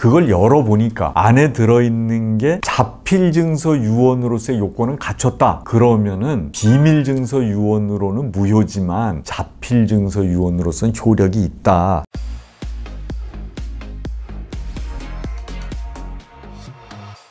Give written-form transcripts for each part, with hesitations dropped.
그걸 열어보니까 안에 들어있는 게 자필증서 유언으로서의 요건은 갖췄다. 그러면은 비밀증서 유언으로는 무효지만 자필증서 유언으로서는 효력이 있다.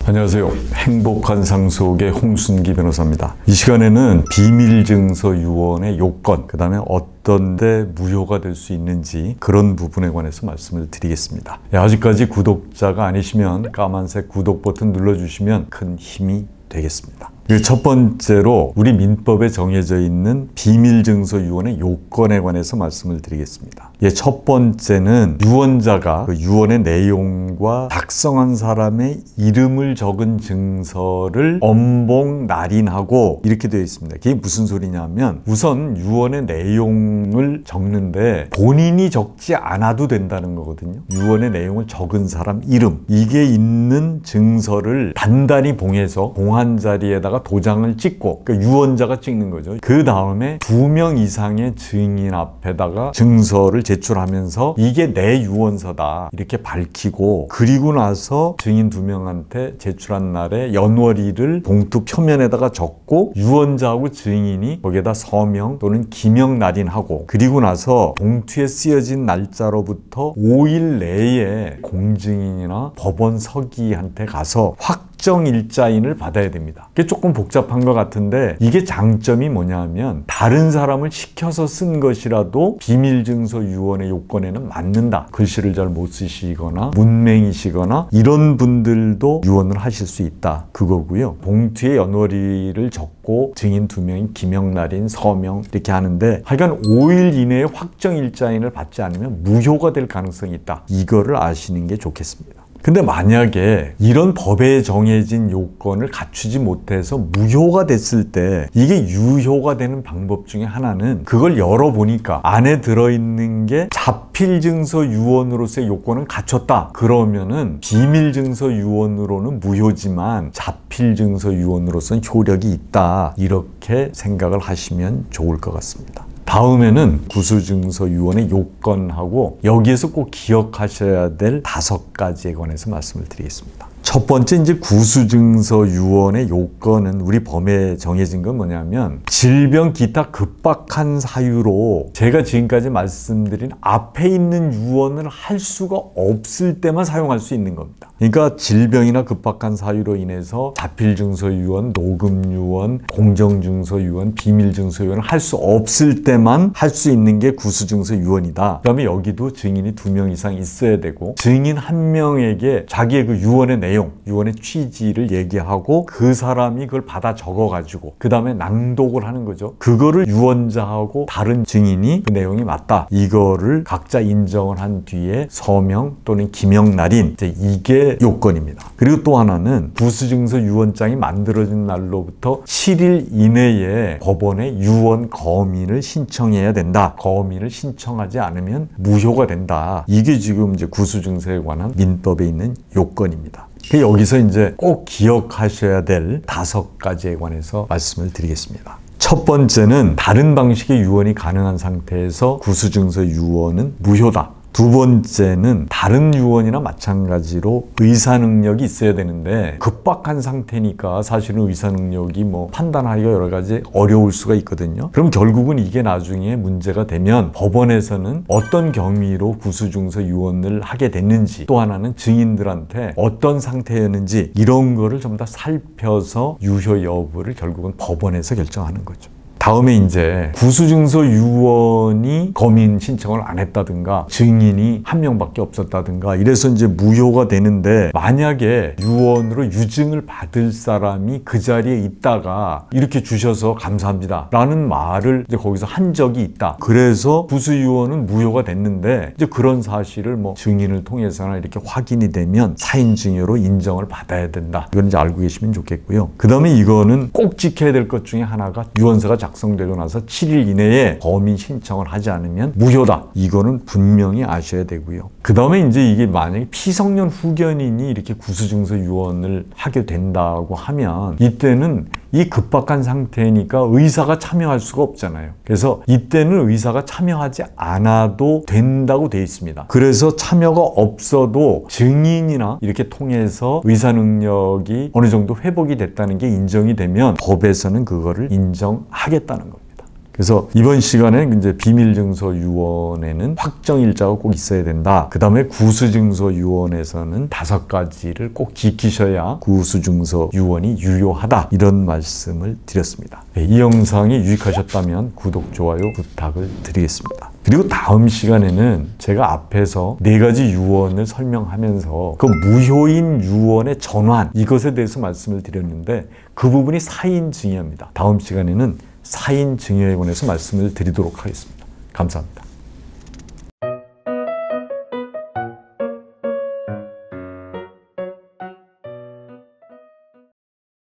안녕하세요. 행복한 상속의 홍순기 변호사입니다. 이 시간에는 비밀증서 유언의 요건, 그 다음에 어떤 데 무효가 될 수 있는지 그런 부분에 관해서 말씀을 드리겠습니다. 아직까지 구독자가 아니시면 까만색 구독 버튼 눌러주시면 큰 힘이 되겠습니다. 첫 번째로 우리 민법에 정해져 있는 비밀증서 유언의 요건에 관해서 말씀을 드리겠습니다. 첫 번째는 유언자가 그 유언의 내용과 작성한 사람의 이름을 적은 증서를 엄봉 날인하고 이렇게 되어 있습니다. 그게 무슨 소리냐면 우선 유언의 내용을 적는데 본인이 적지 않아도 된다는 거거든요. 유언의 내용을 적은 사람 이름, 이게 있는 증서를 단단히 봉해서 봉한 자리에다가 도장을 찍고, 그러니까 유언자가 찍는 거죠. 그 다음에 2명 이상의 증인 앞에다가 증서를 제출하면서 이게 내 유언서다 이렇게 밝히고, 그리고 나서 증인 2명한테 제출한 날에 연월일을 봉투 표면에다가 적고 유언자하고 증인이 거기에다 서명 또는 기명 날인하고, 그리고 나서 봉투에 쓰여진 날짜로부터 5일 내에 공증인이나 법원 서기한테 가서 확정 일자인을 받아야 됩니다. 이게 조금 복잡한 것 같은데 이게 장점이 뭐냐면 다른 사람을 시켜서 쓴 것이라도 비밀증서 유언의 요건에는 맞는다. 글씨를 잘 못 쓰시거나 문맹이시거나 이런 분들도 유언을 하실 수 있다. 그거고요. 봉투에 연월일을 적고 증인 2명이 기명 날인, 서명 이렇게 하는데 하여간 5일 이내에 확정 일자인을 받지 않으면 무효가 될 가능성이 있다. 이거를 아시는 게 좋겠습니다. 근데 만약에 이런 법에 정해진 요건을 갖추지 못해서 무효가 됐을 때 이게 유효가 되는 방법 중에 하나는 그걸 열어보니까 안에 들어있는 게 자필증서 유언으로서의 요건은 갖췄다. 그러면은 비밀증서 유언으로는 무효지만 자필증서 유언으로서는 효력이 있다. 이렇게 생각을 하시면 좋을 것 같습니다. 다음에는 구수증서 유언의 요건하고 여기에서 꼭 기억하셔야 될 5가지에 관해서 말씀을 드리겠습니다. 첫 번째, 이제 구수증서 유언의 요건은 우리 법에 정해진 건 뭐냐면 질병 기타 급박한 사유로 제가 지금까지 말씀드린 앞에 있는 유언을 할 수가 없을 때만 사용할 수 있는 겁니다. 그러니까 질병이나 급박한 사유로 인해서 자필증서 유언, 녹음 유언, 공정증서 유언, 비밀증서 유언을 할 수 없을 때만 할 수 있는 게 구수증서 유언이다. 그 다음에 여기도 증인이 2명 이상 있어야 되고 증인 1명에게 자기의 그 유언의 내용, 유언의 취지를 얘기하고 그 사람이 그걸 받아 적어가지고 그 다음에 낭독을 하는 거죠. 그거를 유언자하고 다른 증인이 그 내용이 맞다. 이거를 각자 인정을 한 뒤에 서명 또는 기명 날인, 이게 요건입니다. 그리고 또 하나는 구수증서 유언장이 만들어진 날로부터 7일 이내에 법원에 유언 거민을 신청해야 된다. 거민을 신청하지 않으면 무효가 된다. 이게 지금 이제 구수증서에 관한 민법에 있는 요건입니다. 여기서 이제 꼭 기억하셔야 될 5가지에 관해서 말씀을 드리겠습니다. 첫 번째는 다른 방식의 유언이 가능한 상태에서 구수증서 유언은 무효다. 두 번째는 다른 유언이나 마찬가지로 의사능력이 있어야 되는데 급박한 상태니까 사실은 의사능력이 판단하기가 여러 가지 어려울 수가 있거든요. 그럼 결국은 이게 나중에 문제가 되면 법원에서는 어떤 경위로 구수증서 유언을 하게 됐는지, 또 하나는 증인들한테 어떤 상태였는지 이런 거를 전부 다 살펴서 유효 여부를 결국은 법원에서 결정하는 거죠. 다음에 이제 구수증서 유언이 거민 신청을 안 했다든가 증인이 1명밖에 없었다든가 이래서 이제 무효가 되는데, 만약에 유언으로 유증을 받을 사람이 그 자리에 있다가 이렇게 주셔서 감사합니다 라는 말을 이제 거기서 한 적이 있다. 그래서 구수 유언은 무효가 됐는데 이제 그런 사실을 증인을 통해서나 이렇게 확인이 되면 사인증여로 인정을 받아야 된다. 이건 이제 알고 계시면 좋겠고요. 그 다음에 이거는 꼭 지켜야 될 것 중에 하나가 유언서가 작성되고 나서 7일 이내에 거민 신청을 하지 않으면 무효다. 이거는 분명히 아셔야 되고요. 그 다음에 이제 이게 만약에 피성년 후견인이 이렇게 구수증서 유언을 하게 된다고 하면 이때는 이 급박한 상태니까 의사가 참여할 수가 없잖아요. 그래서 이때는 의사가 참여하지 않아도 된다고 되어 있습니다. 그래서 참여가 없어도 증인이나 이렇게 통해서 의사 능력이 어느 정도 회복이 됐다는 게 인정이 되면 법에서는 그거를 인정하겠다는 겁니다. 그래서 이번 시간에 이제 비밀증서 유언에는 확정일자가 꼭 있어야 된다. 그 다음에 구수증서 유언에서는 5가지를 꼭 지키셔야 구수증서 유언이 유효하다. 이런 말씀을 드렸습니다. 네, 이 영상이 유익하셨다면 구독, 좋아요 부탁을 드리겠습니다. 그리고 다음 시간에는 제가 앞에서 4가지 유언을 설명하면서 그 무효인 유언의 전환, 이것에 대해서 말씀을 드렸는데 그 부분이 사인증여입니다. 다음 시간에는 사인증여에 관해서 말씀을 드리도록 하겠습니다. 감사합니다.